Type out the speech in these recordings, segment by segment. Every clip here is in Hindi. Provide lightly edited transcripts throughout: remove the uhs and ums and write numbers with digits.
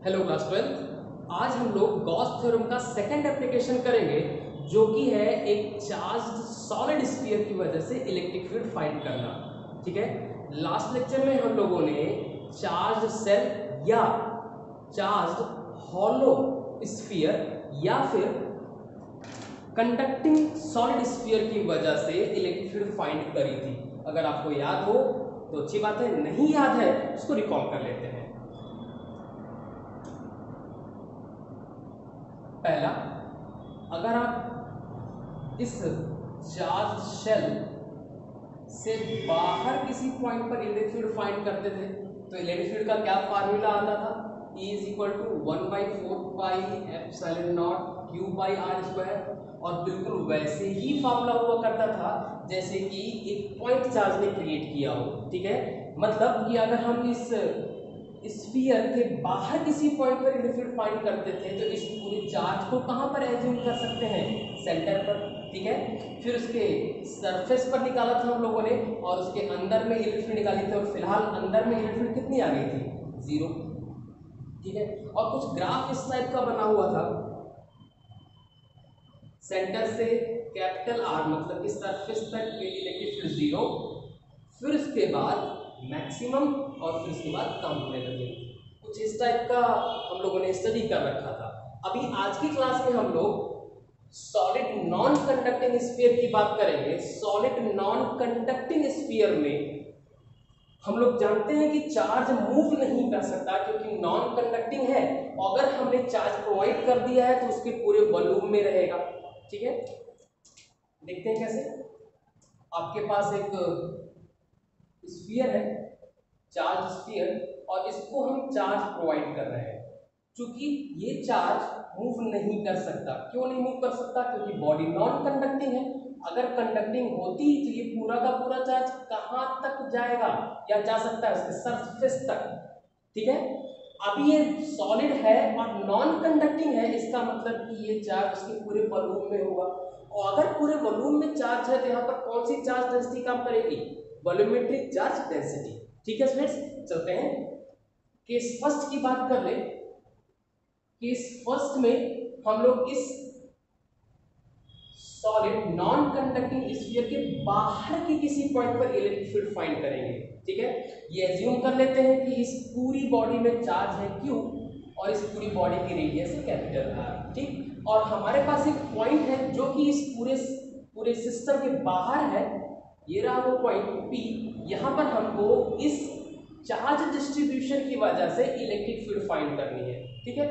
Hello class 12। आज हम लोग गॉस थ्योरम का सेकंड एप्लीकेशन करेंगे, जो कि है एक चार्ज्ड सॉलिड स्फीयर की वजह से इलेक्ट्रिक फील्ड फाइंड करना। ठीक है, लास्ट लेक्चर में हम लोगों ने चार्ज्ड सेल या चार्ज्ड हॉलो स्फीयर या फिर कंडक्टिंग सॉलिड स्फीयर की वजह से इलेक्ट्रिक फील्ड फाइंड करी थी। अगर आपको याद हो तो अच्छी बात है, नहीं याद है उसको रिकॉल कर लेते हैं। पहला, अगर आप इस चार्ज शेल से बाहर किसी पॉइंट पर इलेक्ट्रिक फील्ड फाइंड करते थे तो इलेक्ट्रिक फील्ड का क्या फार्मूला आता था? E is equal to 1/4πε0 Q/r²। और बिल्कुल वैसे ही फार्मूला हुआ करता था जैसे कि एक पॉइंट चार्ज ने क्रिएट किया हो। ठीक है, मतलब कि अगर हम इस स्फीयर के बाहर किसी पॉइंट पर इलेक्ट्रिक फील्ड फाइंड करते थे तो इस पूरे चार्ज को कहां पर एज्यूम कर सकते हैं? सेंटर पर। ठीक है, फिर उसके सरफेस पर निकाला था हम लोगों ने और उसके अंदर में इलेक्ट्रिक फील्ड निकाली थी, और फिलहाल अंदर में इलेक्ट्रिक फील्ड कितनी आ गई थी? 0। ठीक है, और कुछ ग्राफ इस टाइप का बना हुआ था, सेंटर से कैपिटल आर मतलब इस सरफेस तक इलेक्ट्रिक फील्ड 0, फिर उसके बाद मैक्सिमम और फिर उसके बाद कम होने लगे। कुछ इस टाइप का हम लोगों ने स्टडी कर रखा था। अभी आज की क्लास में हम लोग सॉलिड नॉन कंडक्टिंग स्फीयर की बात करेंगे। सॉलिड नॉन कंडक्टिंग स्फीयर में हम लोग जानते हैं कि चार्ज मूव नहीं कर सकता क्योंकि नॉन कंडक्टिंग है, और अगर हमने चार्ज प्रोवाइड कर दिया है तो उसके पूरे वॉल्यूम में रहेगा। ठीक है, देखते हैं कैसे। आपके पास एक स्फीयर है, चार्ज स्फीयर, और इसको हम चार्ज प्रोवाइड कर रहे हैं। क्योंकि ये चार्ज मूव नहीं कर सकता। क्यों नहीं मूव कर सकता? क्योंकि बॉडी नॉन कंडक्टिंग है। अगर कंडक्टिंग होती तो ये पूरा का पूरा चार्ज कहां तक जाएगा या जा सकता है? उसके सरफेस तक। ठीक है, अब ये सॉलिड है और नॉन कंडक्टिंग है, इसका मतलब कि ये चार्ज उसके पूरे वॉल्यूम में होगा। और अगर पूरे वॉल्यूम में चार्ज है तो यहाँ पर कौन सी चार्ज डेंसिटी काम करेगी? Volumetric charge density. ठीक है स्टूडेंट्स, चलते हैं केस फर्स्ट की बात कर ले। केस फर्स्ट में हम लोग इस सॉलिड नॉन कंडक्टिंग स्फीयर के बाहर के किसी पॉइंट पर इलेक्ट्रिक फील्ड फाइंड करेंगे। ठीक है, ये एज्यूम कर लेते हैं कि इस पूरी बॉडी में चार्ज है Q और इस पूरी बॉडी की रेडियस है कैपिटल R। ठीक, और हमारे पास एक पॉइंट है जो कि इस पूरे पूरे सिस्टम के बाहर है। ये रहा वो पॉइंट P। यहाँ पर हमको इस चार्ज डिस्ट्रीब्यूशन की वजह से इलेक्ट्रिक फील्ड फाइंड करनी है। ठीक है,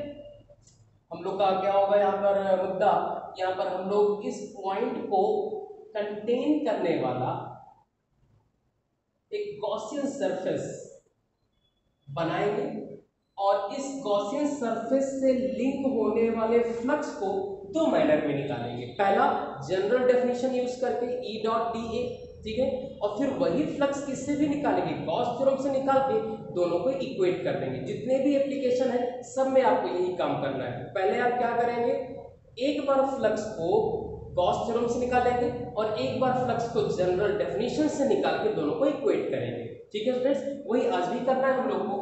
हम लोग का क्या होगा यहाँ पर मुद्दा? यहाँ पर हम लोग इस पॉइंट को कंटेन करने वाला एक गॉसियन सरफेस बनाएंगे और इस गॉसियन सरफेस से लिंक होने वाले फ्लक्स को दो मैनर में निकालेंगे। पहला, जनरल डेफिनेशन यूज करके E डॉट डी ए। ठीक है, और फिर वही फ्लक्स किससे भी निकालेंगे? गॉस थ्योरम से निकाल के दोनों को इक्वेट कर देंगे। जितने भी एप्लीकेशन है सब में आपको यही काम करना है। पहले आप क्या करेंगे, एक बार फ्लक्स को गॉस थ्योरम से निकालेंगे और एक बार फ्लक्स को जनरल डेफिनेशन से निकाल के दोनों को इक्वेट करेंगे। ठीक है फ्रेंड्स, वही आज भी करना है हम लोग को।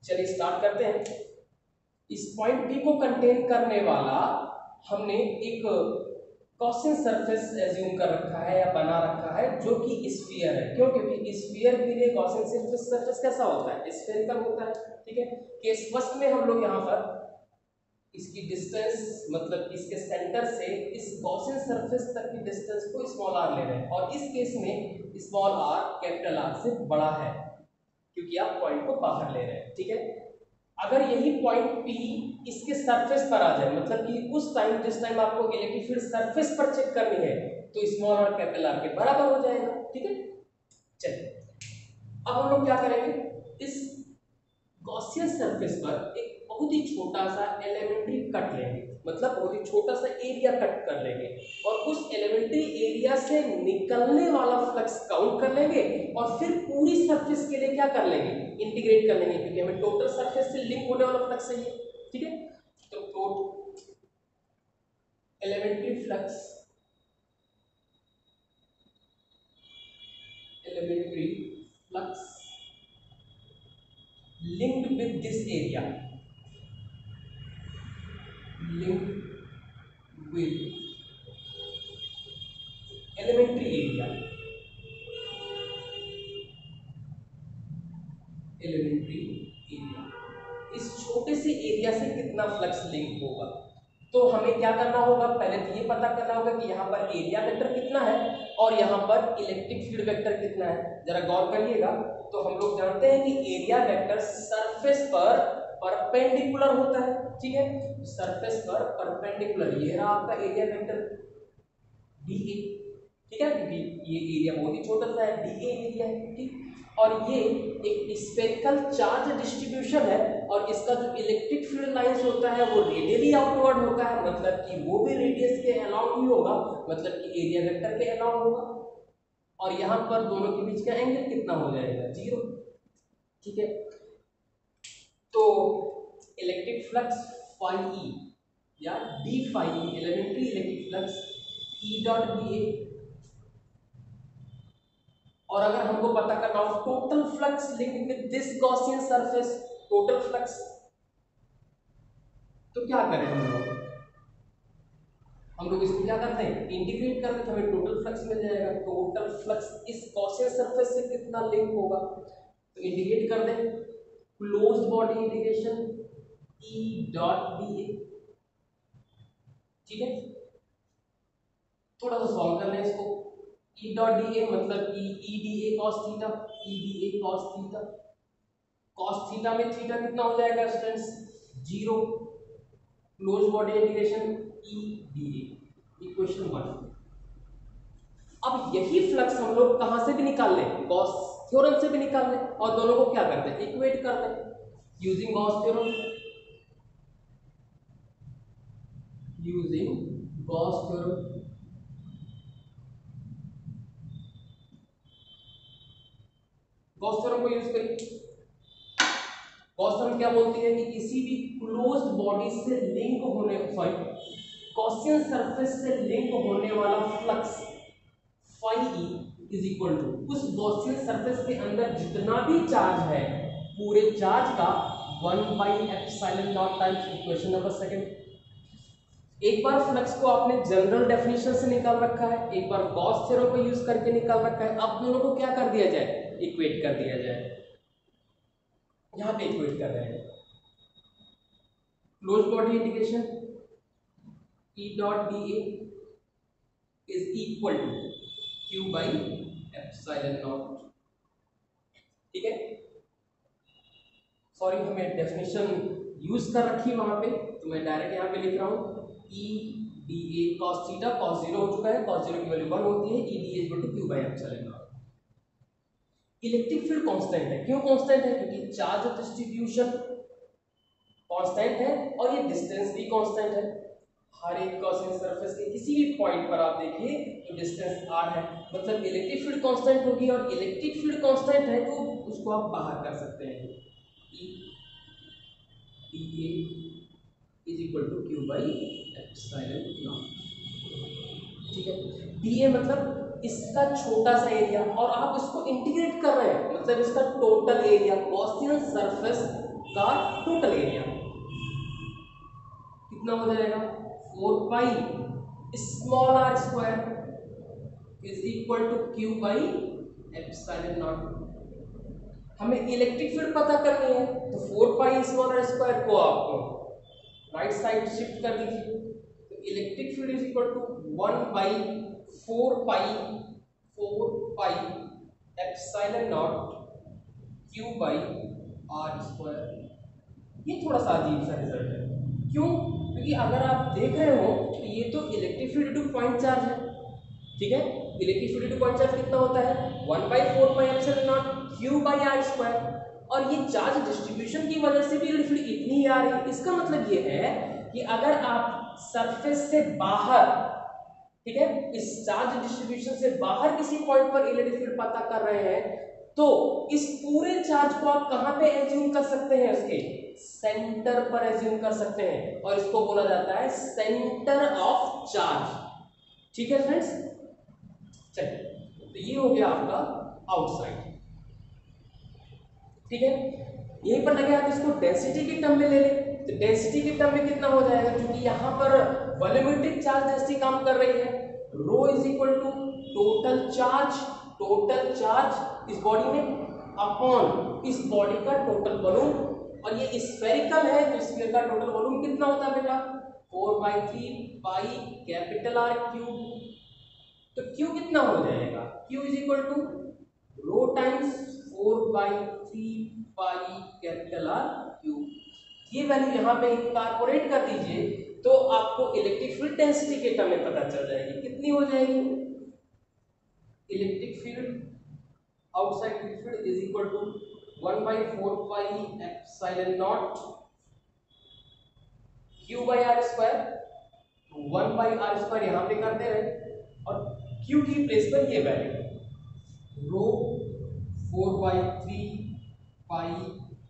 चलिए स्टार्ट करते हैं। इस पॉइंट P को कंटेन करने वाला हमने एक गॉसियन सरफेस एज्यूम कर रखा है या बना रखा है जो कि स्फीयर है। क्यों? क्योंकि स्फीयर के लिए गॉसियन सरफेस कैसा होता है? स्फेरिकल होता है। ठीक है, केस फर्स्ट में हम लोग यहाँ पर इसकी डिस्टेंस मतलब इसके सेंटर से इस गॉसियन सरफेस तक की डिस्टेंस को स्मॉल r ले रहे हैं, और इस केस में स्मॉल r कैपिटल R से बड़ा है क्योंकि आप पॉइंट को बाहर ले रहे हैं। ठीक है, अगर यही पॉइंट P इसके सरफेस पर आ जाए, मतलब कि उस टाइम जिस टाइम आपको इलेक्ट्रिक फील्ड सरफेस पर चेक करनी है, तो स्मॉल r कैपिटल R के बराबर हो जाएगा। ठीक है, चलिए अब हम लोग क्या करेंगे, इस गॉसियन सरफेस पर एक बहुत ही छोटा सा एलिमेंट्री कट लेंगे, मतलब बहुत ही छोटा सा एरिया कट कर लेंगे, और उस एलिमेंट्री एरिया से निकलने वाला फ्लक्स काउंट कर लेंगे, और फिर पूरी सरफेस के लिए क्या कर लेंगे, इंटीग्रेट कर लेंगे, क्योंकि हमें टोटल सरफेस से लिंक होने वाला फ्लक्स चाहिए। ठीक है, तो elementary flux, elementary flux linked with this area, link with elementary area, elementary area, इस छोटे से एरिया से कितना फ्लक्स लिंक होगा। तो हमें क्या करना होगा, पहले तो ये पता करना होगा कि यहाँ पर एरिया वेक्टर कितना है और यहाँ पर इलेक्ट्रिक फील्ड वेक्टर कितना है। जरा गौर करिएगा, तो हम लोग जानते हैं कि एरिया वेक्टर सरफेस पर परपेंडिकुलर होता है, ठीक है, सरफेस पर परपेंडिकुलर, ये रहा आपका एरिया वेक्टर DA, ठीक है, क्योंकि ये एरिया बहुत ही छोटा सा है, DA एरिया है, ठीक। और ये एक स्फेरिकल चार्ज डिस्ट्रीब्यूशन है और इसका जो इलेक्ट्रिक फील्ड लाइंस होता है वो रेडियली आउटवर्ड होता है, मतलब कि वो भी रेडियस के अलाउंग ही होगा, मतलब कि एरिया वेक्टर के अलाउंग होगा। और यहाँ पर दोनों के बीच का एंगल कितना हो जाएगा, 0, ठीक है। तो इलेक्ट्रिक फ्लक्स फाई ई या d phi E, elementary electric flux E dot DA। और अगर हमको पता करना हो total flux linked with this Gaussian surface, total flux, तो क्या करें हम लोग इसको क्या करते हैं, इंटीग्रेट करते हैं, हमें टोटल फ्लक्स मिल जाएगा। टोटल फ्लक्स इस गॉसियन सरफेस से कितना लिंक होगा, तो इंटीग्रेट कर दें, closed body integration E dot DA, ठीक है। थोड़ा सा सॉल्व कर लें इसको। E डॉट DA मतलब कि EDA cos theta, EDA cos theta, cos theta में थीटा कितना हो जाएगा students, 0, close body integration EDA, equation 1। अब यही फ्लक्स हम लोग कहां से भी निकाल लें, गॉस थ्योरम से भी निकाल लें, और दोनों को क्या करते हैं, इक्वेट करते हैं using Gauss theorem, using Gauss theorem. Gauss theorem को यूज करिए। गॉस थ्योरम क्या बोलती है कि किसी भी क्लोज्ड बॉडी से लिंक होने, सॉरी, गॉसियन सरफेस से लिंक होने वाला flux phi E is equal to उस गॉसियन सरफेस के अंदर जितना भी चार्ज है पूरे चार्ज का 1/ε0 टाइम्स इक्वेशन नंबर सेकंड। एक बार फ्लक्स को आपने जनरल डेफिनेशन से निकाल रखा है, एक बार गॉस थ्योरम को यूज करके निकाल रखा है, अब दोनों को क्या कर दिया जाए, इक्वेट कर दिया जाए। यहां पे इक्वेट कर रहे हैं, close body integration E dot DA is equal to Q by epsilon naught, ठीक है। सॉरी, हमें डेफिनेशन यूज कर रखी है वहां पे, तो मैं डायरेक्ट यहां पे लिख रहा हूं EDA cos थीटा, cos 0 हो चुका है, cos 0 की वैल्यू 1 होती है, EDA equal to Q by epsilon naught. Electric field constant है, क्यों कांस्टेंट है, क्योंकि चार्ज डिस्ट्रीब्यूशन कांस्टेंट है और ये डिस्टेंस भी कांस्टेंट है। हर एक गॉसियन सरफेस के किसी भी पॉइंट पर आप देखिए तो डिस्टेंस r है, मतलब इलेक्ट्रिक फील्ड कांस्टेंट होगी, और इलेक्ट्रिक फील्ड कांस्टेंट है तो उसको आप बाहर कर सकते हैं, EDA is equal to Q by epsilon naught, ठीक है। DA मतलब इसका छोटा सा एरिया, और आप इसको इंटीग्रेट कर रहे हैं, मतलब इसका टोटल एरिया, गॉसियन सरफेस का टोटल एरिया कितना हो जाएगा, 4 pi small r square is equal to Q by epsilon naught. हमें इलेक्ट्रिक फील्ड पता करनी है, तो 4 पाई स्मॉल r स्क्वायर को आप राइट साइड शिफ्ट कर दीजिए, तो electric field is equal to 1/4 pi epsilon naught Q by r square. ये थोड़ा सा अजीब सा रिजल्ट है, क्यों, क्योंकि अगर आप देख रहे हो तो ये तो electric field to point charge है, ठीक है। Electric field to point charge कितना होता है, 1/4 pi epsilon naught Q by r square, और ये चार्ज डिस्ट्रीब्यूशन की वजह से भी इलेक्ट्रिक फील्ड इतनी ही आ रही है। इसका मतलब ये है कि अगर आप सरफेस से बाहर, ठीक है, इस चार्ज डिस्ट्रीब्यूशन से बाहर किसी पॉइंट पर इलेक्ट्रिक फील्ड पता कर रहे हैं, तो इस पूरे चार्ज को आप कहां पे एज्यूम कर सकते हैं, उसके सेंटर पर एज्यूम कर सकते हैं, और इसको बोला जाता है सेंटर ऑफ चार्ज, ठीक है फ्रेंड्स। चलिए, तो ये हो गया आपका आउटसाइड, ठीक है। यहीं पर लगे आप इसको डेंसिटी के टर्म में ले लें, तो डेंसिटी के टर्म में कितना हो जाएगा, क्योंकि यहाँ पर वॉल्यूमेट्रिक चार्ज डेंसिटी काम कर रही है, rho is equal to total charge इस बॉडी में अपॉन इस बॉडी का टोटल वॉल्यूम, और ये स्फेरिकल है तो स्फीयर का टोटल वॉल्यूम कितना होता है बेटा 4/3 पाई कैपिटल आर क्यूब। तो Q कितना हो जाएगा, Q is equal to rho times 4/3 pi capital R cube. ये वैल्यू यहाँ पे इंकॉर्पोरेट कर दीजिए तो आपको इलेक्ट्रिक फील्ड डेंसिटी के टर्म में पता चल जाएगी, कितनी हो जाएगी, electric field outside field is equal to 1/4 pi epsilon naught Q by are square, 1/r² यहाँ पे करते रहे और Q की प्लेस पर ये वैल्यू रो 4/3 पाई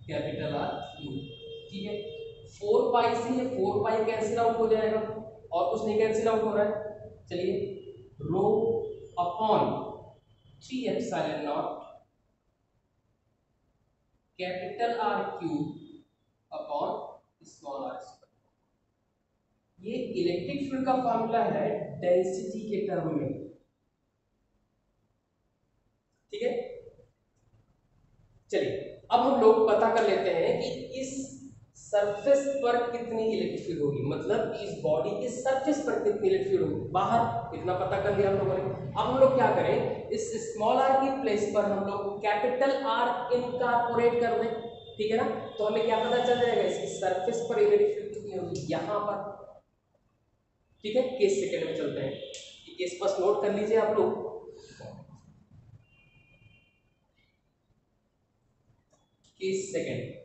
कैपिटल आर क्यूब। ठीक है, 4 पाई से ये 4 पाई कैंसिल आउट हो जाएगा और कुछ नहीं कैंसिल आउट हो रहा है। चलिए rho upon 3 epsilon naught capital R cube upon small r square. ये इलेक्ट्रिक फील्ड का फॉर्मूला है डेंसिटी के टर्म में। ठीक है, चलिए अब हम लोग पता कर लेते हैं कि इस सरफेस पर कितनी इलेक्ट्रिक फील्ड होगी, मतलब इस बॉडी के सरफेस पर कितनी इलेक्ट्रिक फील्ड होगी, बाहर इतना पता कर लिया हम लोगों ने। अब हम लोग क्या करें, इस स्मॉल आर की प्लेस पर हम लोग कैपिटल आर इनकॉर्पोरेट कर दें। ठीक है ना, तो हमें क्या पता चल जाएगा, इसकी सरफेस पर इलेक्ट्रिक फील्ड कितनी होगी यहां पर। ठीक है, केस सेकंड में चलते हैं, केस बस नोट कर लीजिए आप लोग। Case second,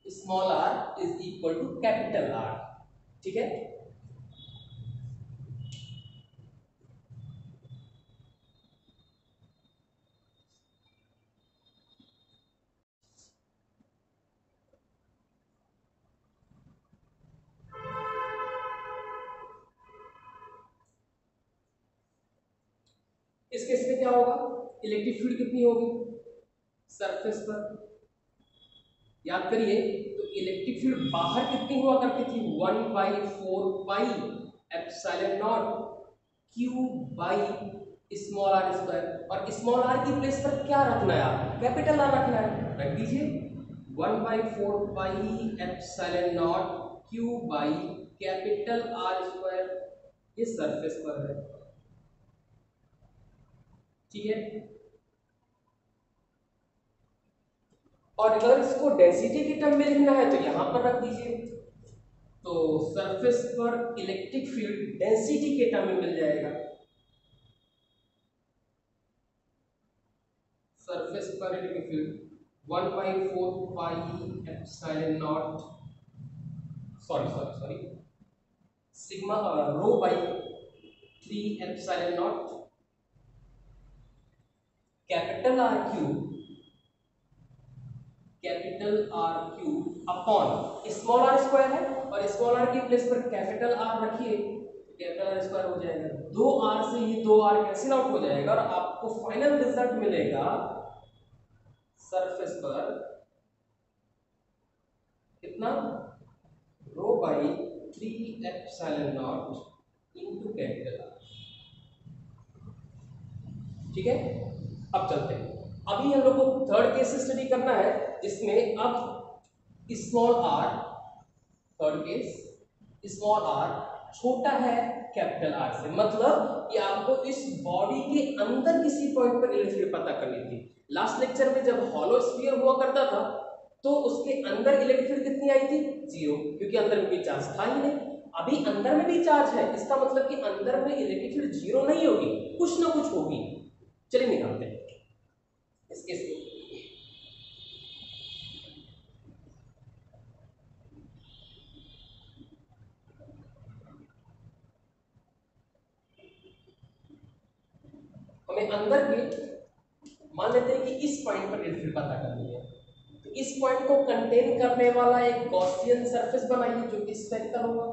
small r is equal to capital R। ठीक है, इस केस में क्या होगा, इलेक्ट्रिक फील्ड कितनी होगी सरफेस पर, याद करिए। तो इलेक्ट्रिक फील्ड बाहर कितनी हुआ करती थी, 1/4 pi epsilon naught Q by small r square, और स्मॉल आर की प्लेस पर क्या रखना है, आप कैपिटल आर रखना है, रख दीजिए 1/4 pi epsilon naught Q by capital R square, ये सरफेस पर है। ठीक है, और अगर इसको डेंसिटी की टर्म में लिखना है तो यहां पर रख दीजिए, तो सरफेस पर इलेक्ट्रिक फील्ड डेंसिटी के टर्म में मिल जाएगा, सरफेस पर electric field 1/4 pi epsilon naught sorry sigma rho by 3 epsilon naught capital R cube upon small r square है, और स्मॉल आर की प्लेस पर कैपिटल आर रखिए, कैपिटल आर स्क्वायर हो जाएगा, 2r से ये 2r कैंसिल आउट हो जाएगा और आपको फाइनल रिजल्ट मिलेगा सरफेस पर कितना, rho by 3 epsilon naught into capital R. ठीक है, अब चलते हैं, अभी हम लोग को थर्ड केस स्टडी करना है जिसमें अब small r, third case small r छोटा है कैपिटल आर से, मतलब कि आपको इस बॉडी के अंदर किसी पॉइंट पर इलेक्ट्रिक फील्ड पता करनी थी। लास्ट लेक्चर में जब हॉलो स्फीयर हुआ करता था तो उसके अंदर इलेक्ट्रिक फील्ड कितनी आई थी, 0, क्योंकि अंदर में कोई चार्ज था ही नहीं। अभी अंदर में भी चार्ज है, इसका मतलब कि अंदर में इलेक्ट्रिक फील्ड 0 नहीं होगी, कुछ ना कुछ होगी। चलिए निकालते हैं इसके से। हमें अंदर के मान लेते हैं कि इस पॉइंट पर इलेक्ट्रिक फील्ड पता करनी है, तो इस पॉइंट को कंटेन करने वाला एक गॉसियन सरफेस बनाइए जो कि स्फेरिकल होगा,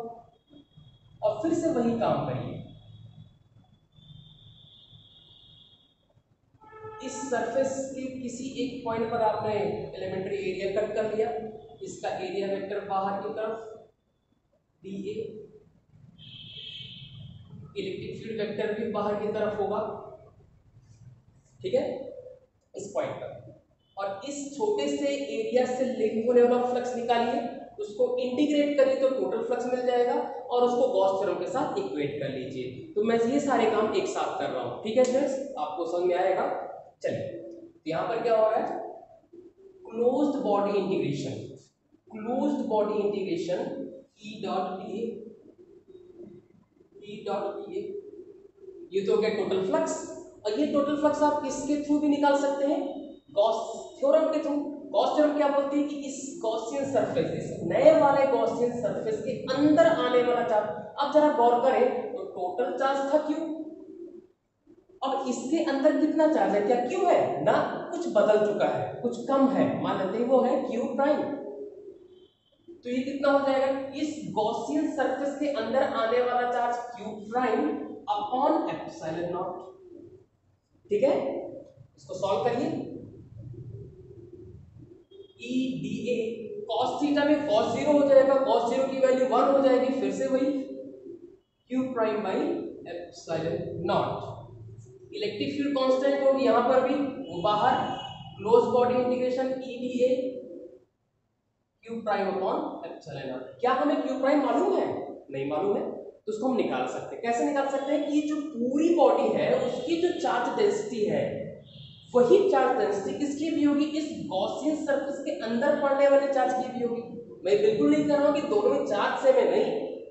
और फिर से वही काम करिए, इस सरफेस के किसी एक पॉइंट पर आपने एलिमेंट्री एरिया कट कर लिया, इसका एरिया वेक्टर बाहर की तरफ dA, इलेक्ट्रिक फील्ड वेक्टर भी बाहर की तरफ होगा, ठीक है, इस पॉइंट पर। और इस छोटे से एरिया से लिंक होने वाला फ्लक्स निकालिए, उसको इंटीग्रेट करिए तो टोटल फ्लक्स मिल जाएगा, और उसको गॉस थ्योरम के साथ इक्वेट कर लीजिए। तो मैं ये सारे काम एक साथ कर रहा हूं, ठीक है फ्रेंड्स, आपको समझ में आएगा। चलिए, तो यहां पर क्या हो रहा है, closed body integration, closed body integration E dot dA, E dot dA, ये तो हो गया टोटल फ्लक्स। और ये टोटल फ्लक्स आप किसके थ्रू भी निकाल सकते हैं, गॉस थ्योरम के थ्रू। गॉस थ्योरम क्या बोलती है कि इस गॉसियन सरफेस, इस नए वाले गॉसियन सरफेस के अंदर आने वाला चार्ज, अब जरा गौर करें तो टोटल चार्ज था Q, अब इसके अंदर कितना चार्ज है, क्या Q है ना, कुछ बदल चुका है, कुछ कम है, मान लेते हैं वो है Q प्राइम। तो ये कितना हो जाएगा, इस गॉसियन सरफेस के अंदर आने वाला charge Q prime upon epsilon naught, ठीक है। इसको सॉल्व करिए, E dA cos थीटा में cos 0 हो जाएगा, cos 0 की वैल्यू 1 हो जाएगी, फिर से वही Q prime by epsilon naught. Electric field constant होगी यहां पर भी, वो बाहर, close body integration E dA Q prime upon epsilon not. क्या हमें Q प्राइम मालूम है, नहीं मालूम है, तो उसको हम निकाल सकते हैं। कैसे निकाल सकते हैं कि जो पूरी बॉडी है उसकी जो चार्ज डेंसिटी है, वही चार्ज डेंसिटी किसकी भी होगी, इस गॉसियन सरफेस के अंदर पड़ने वाले चार्ज की भी होगी। मैं बिल्कुल नहीं कह रहा हूं कि दोनों में चार्ज सेम है, नहीं,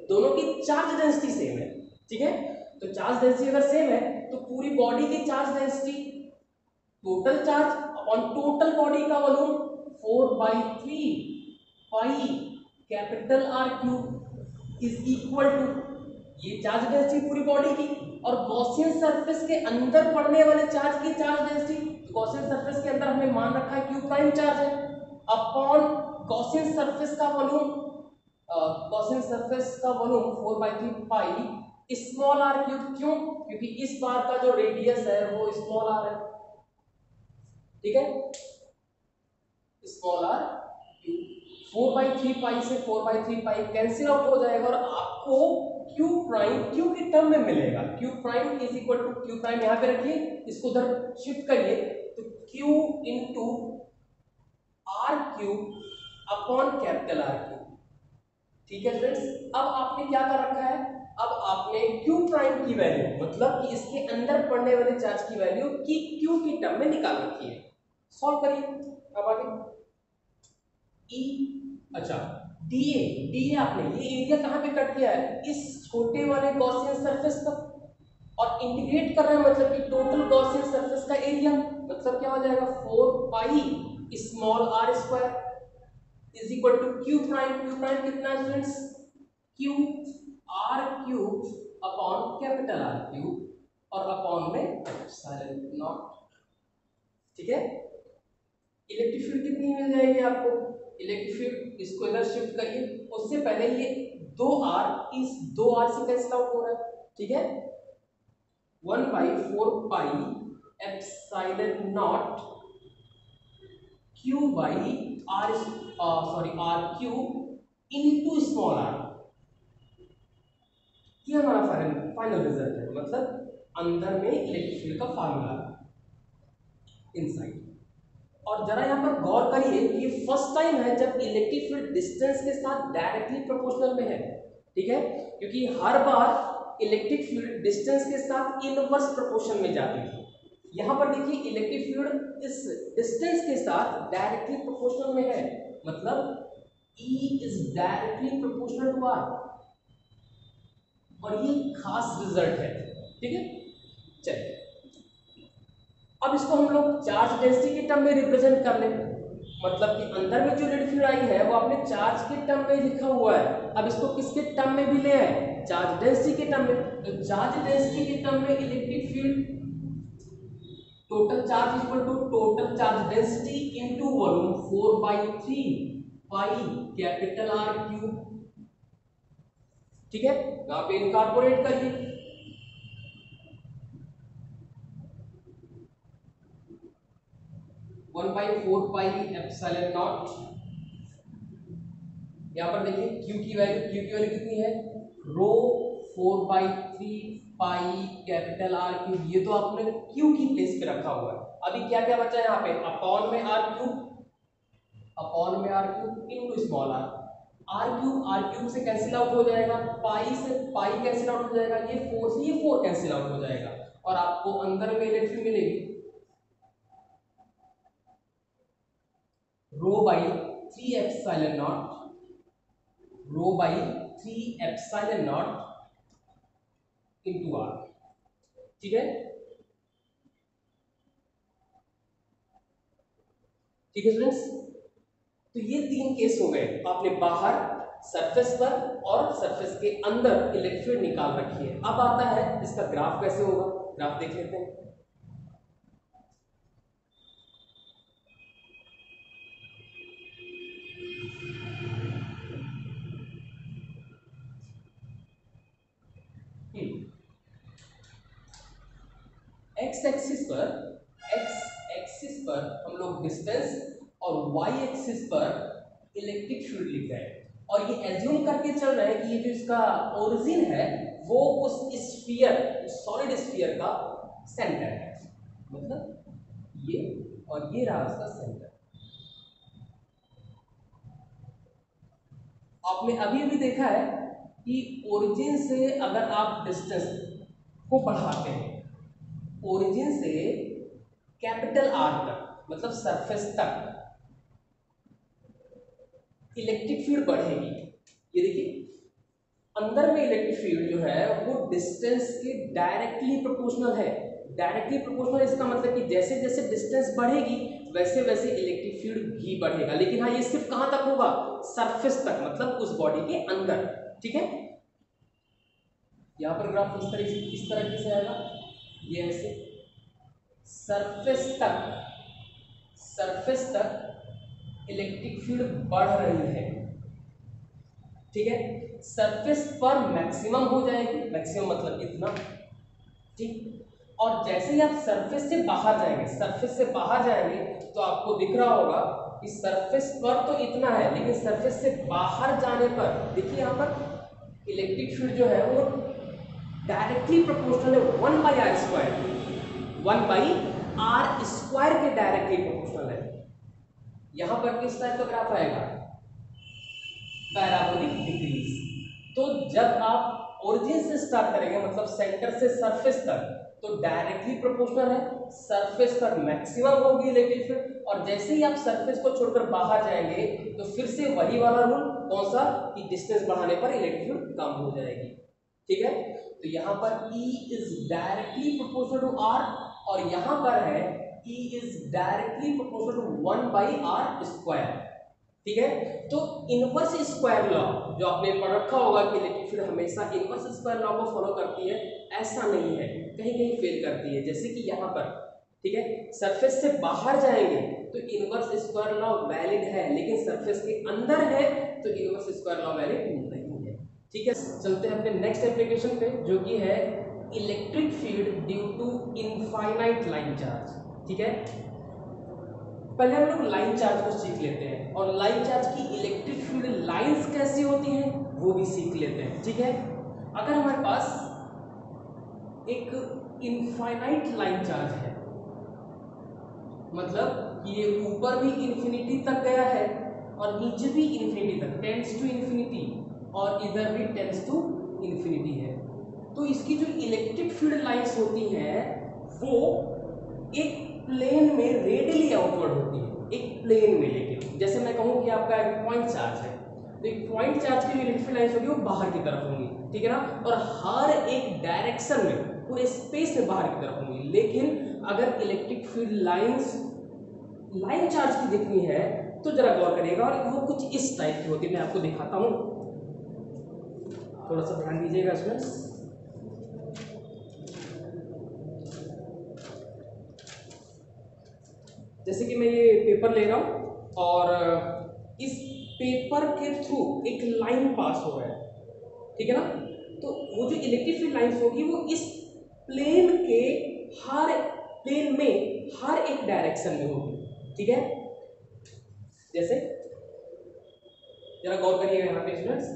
दोनों की चार्ज डेंसिटी सेम है, ठीक है। तो चार्ज डेंसिटी अगर सेम है तो पूरी बॉडी की charge density, total charge upon total body का volume 4/3 pi capital R cube is equal to, ये चार्ज डेंसिटी पूरी बॉडी की, और गॉसियन सरफेस के अंदर पड़ने वाले चार्ज की चार्ज डेंसिटी, तो गॉसियन सरफेस के अंदर हमने मान रखा है Q प्राइम चार्ज है, अपॉन गॉसियन सरफेस का वॉल्यूम, गॉसियन सरफेस का वॉल्यूम 4/3 पाई स्मॉल r क्यूब। क्यों, क्योंकि इस बार का जो रेडियस है वो स्मॉल r है, ठीक है, स्मॉल r क्यूब। 4/3 पाई से 4/3 पाई कैंसिल आउट हो जाएगा, और आपको Q प्राइम Q के टर्म में मिलेगा, Q prime is equal to, Q prime यहां पे रखिए, इसको उधर शिफ्ट करिए, तो Q into R cube upon capital R cube, ठीक है फ्रेंड्स। अब आपने क्या कर रखा है, अब आपने Q प्राइम की वैल्यू, मतलब कि इसके अंदर पड़ने वाले चार्ज की वैल्यू की Q की टर्म में निकाल रखी है। सॉल्व करिए, अब आगे E, अच्छा DA आपने ये एरिया कहां पे कट किया है, इस छोटे वाले गॉसियन सरफेस पर, और इंटीग्रेट कर रहे हैं, मतलब कि टोटल गॉसियन सरफेस का एरिया, मतलब क्या हो जाएगा 4 pi small r square is equal to Q prime कितना है friends, Q R cube upon capital R cube, और अपॉन में एप्सिलॉन नॉट, ठीक है। इलेक्ट्रिक फील्ड कितनी मिल जाएगी आपको, इलेक्ट्रिक फील्ड, इसको इधर शिफ्ट करिए, उससे पहले ये 2r इस 2r से कैंसिल आउट हो रहा है, ठीक है, 1/4 pi epsilon naught Q by r, sorry R cube into small r, ये हमारा फाइनल रिजल्ट है, मतलब अंदर में इलेक्ट्रिक फील्ड का फार्मूला इनसाइड। और जरा यहां पर गौर करिए कि ये फर्स्ट टाइम है जब इलेक्ट्रिक फील्ड डिस्टेंस के साथ डायरेक्टली प्रोपोर्शनल में है, ठीक है, क्योंकि हर बार इलेक्ट्रिक फील्ड डिस्टेंस के साथ इनवर्स प्रोपोर्शन में जाती थी। यहां पर देखिए इलेक्ट्रिक फील्ड इस डिस्टेंस के साथ डायरेक्टली प्रोपोर्शनल में है, मतलब E is directly proportional to R, और ये खास रिजल्ट है, ठीक है। चलिए, अब इसको हम लोग चार्ज डेंसिटी के टर्म में रिप्रेजेंट कर लें, मतलब कि अंदर में जो नेट फील्ड आई है वो आपने चार्ज के टर्म में लिखा हुआ है, अब इसको किसके टर्म में भी ले आए, चार्ज डेंसिटी के टर्म में। तो चार्ज डेंसिटी के टर्म में electric field, total charge equal to total charge density into volume 4/3 pi capital R cube, ठीक है, यहां पे इनकॉर्पोरेट करिए, one by 4 pi epsilon naught यहाँ पर देखिए क्यू की वैल्यू कितनी है, rho 4/3 pi capital R cube, ये तो आपने क्यू की प्लेस पे रखा हुआ है। अभी क्या क्या बचा है यहाँ पे, अपॉन में R cube into small r cube से कैंसिल आउट हो जाएगा, पाई से पाई कैंसिल आउट हो जाएगा, ये 4 से ये 4 कैंसिल आउट हो जाएगा और आपको अंदर में इलेक्ट्रिक मिलेगी rho by 3 epsilon naught, rho by 3 epsilon naught into R. ठीक है, ठीक है स्टूडेंट्स, तो ये 3 केस हो गए। आपने बाहर सरफेस पर और सरफेस के अंदर इलेक्ट्रिक फील्ड निकाल रखी है। अब आता है इसका ग्राफ कैसे होगा, ग्राफ देख लेते हैं। एक्स एक्सिस पर हम लोग डिस्टेंस और वाई एक्सिस पर इलेक्ट्रिक फील्ड लिख रहे हैं और ये एज्यूम करके चल रहे हैं कि ये जो इसका ओरिजिन है वो उस स्फीयर, सॉलिड स्फीयर का सेंटर है, मतलब ये और ये रहा उसका सेंटर। आपने अभी अभी देखा है कि ओरिजिन से अगर आप डिस्टेंस को बढ़ाते हैं, ओरिजिन से कैपिटल आर तक मतलब सरफेस तक इलेक्ट्रिक फील्ड बढ़ेगी। ये देखिए अंदर में इलेक्ट्रिक फील्ड जो है वो डिस्टेंस के डायरेक्टली प्रोपोर्शनल है। डायरेक्टली प्रोपोर्शनल इसका मतलब कि जैसे जैसे डिस्टेंस बढ़ेगी वैसे वैसे इलेक्ट्रिक फील्ड भी बढ़ेगा, लेकिन हाँ ये सिर्फ कहां तक होगा, सरफेस तक, मतलब उस बॉडी के अंदर। ठीक है, यहां पर ग्राफ इस तरह से आएगा, ये ऐसे सरफेस तक इलेक्ट्रिक फील्ड बढ़ रही है। ठीक है, सरफेस पर मैक्सिमम हो जाएगी, मैक्सिमम मतलब इतना। ठीक, और जैसे ही आप सरफेस से बाहर जाएंगे तो आपको दिख रहा होगा कि सरफेस पर तो इतना है, लेकिन सरफेस से बाहर जाने पर देखिए यहाँ पर इलेक्ट्रिक फील्ड जो है वो डायरेक्टली प्रोपोर्शनल है 1/r² के डायरेक्टली प्रोपोर्शनल है। यहां पर किस टाइप का ग्राफ आएगा, पैराबोलिक डिक्रीज। तो जब आप ओरिजिन से स्टार्ट करेंगे मतलब सेंटर से सरफेस तक तो डायरेक्टली प्रोपोर्शनल है, सरफेस पर मैक्सिमम होगी इलेक्ट्रिक फील्ड, और जैसे ही आप सरफेस को छोड़कर बाहर जाएंगे तो फिर से वही वाला रूल, कौन सा, कि डिस्टेंस बढ़ाने पर इलेक्ट्रिक फील्ड कम हो जाएगी। ठीक है, तो यहां पर E is directly proportional to R और यहां पर है E is directly proportional to 1/r²। ठीक है, तो इनवर्स स्क्वायर लॉ जो आपने पढ़ रखा होगा कि इलेक्ट्रिक फील्ड हमेशा इनवर्स स्क्वायर लॉ को फॉलो करती है, ऐसा नहीं है, कहीं कहीं फेल करती है, जैसे कि यहाँ पर। ठीक है, सरफेस से बाहर जाएंगे तो इनवर्स स्क्वायर लॉ वैलिड है, लेकिन सरफेस के अंदर है तो इनवर्स स्क्वायर लॉ वैलिड नहीं है। ठीक है, चलते हैं अपने नेक्स्ट एप्लीकेशन पे जो कि है electric field due to infinite line charge. ठीक है, पहले हम लोग लाइन चार्ज को सीख लेते हैं और लाइन चार्ज की इलेक्ट्रिक फील्ड लाइंस कैसी होती हैं वो भी सीख लेते हैं। ठीक है, अगर हमारे पास एक इनफाइनाइट लाइन चार्ज है, मतलब ये ऊपर भी इंफिनिटी तक गया है और नीचे भी इंफिनिटी तक, टेंड्स टू इंफिनिटी, और इधर भी टेंड्स टू इंफिनिटी है, तो इसकी जो इलेक्ट्रिक फील्ड लाइंस होती हैं वो एक प्लेन में रेडियली आउटवर्ड होती है, एक प्लेन में। लेकिन जैसे मैं कहूँ कि आपका एक पॉइंट चार्ज है तो एक पॉइंट चार्ज की जो इलेक्ट्रिक फील्ड लाइंस होगी वो बाहर की तरफ होंगी। ठीक है ना, और हर एक डायरेक्शन में पूरे स्पेस में बाहर की तरफ होंगी। लेकिन अगर electric field lines line charge की दिखनी है तो जरा गौर करिएगा, और वो कुछ इस टाइप की होती है, मैं आपको दिखाता हूँ, थोड़ा सा ध्यान दीजिएगा इसमें। जैसे कि मैं ये पेपर ले रहा हूँ और इस पेपर के थ्रू एक लाइन पास हो रहा है, ठीक है ना, तो वो जो इलेक्ट्रिक फील्ड लाइंस होगी वो इस प्लेन के हर प्लेन में हर एक डायरेक्शन में होगी। ठीक है, जैसे जरा गौर करिएगा यहाँ पे स्टूडेंट्स,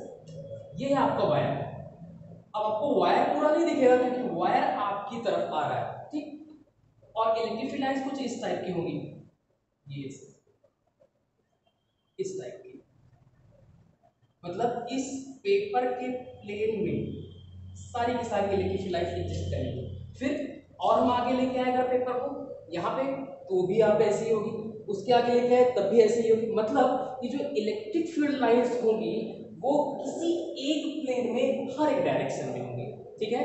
ये है आपका वायर। अब आपको वायर पूरा नहीं दिखेगा क्योंकि वायर आपकी तरफ आ रहा है, ठीक। और इलेक्ट्रिक फील्ड लाइंस कुछ इस टाइप की होंगी, ये इस टाइप की, मतलब इस पेपर के प्लेन में सारी की सारी इलेक्ट्रिक फील्ड लाइंस एग्जिस्ट करेंगी। फिर और हम आगे लेके आए अगर पेपर को यहाँ पे, तो भी आप ऐसी होगी, उसके आगे लेके आए तब भी ऐसे ही होगी। मतलब ये जो इलेक्ट्रिक फील्ड लाइंस होंगी वो किसी एक प्लेन में हर एक डायरेक्शन में होंगी, ठीक है।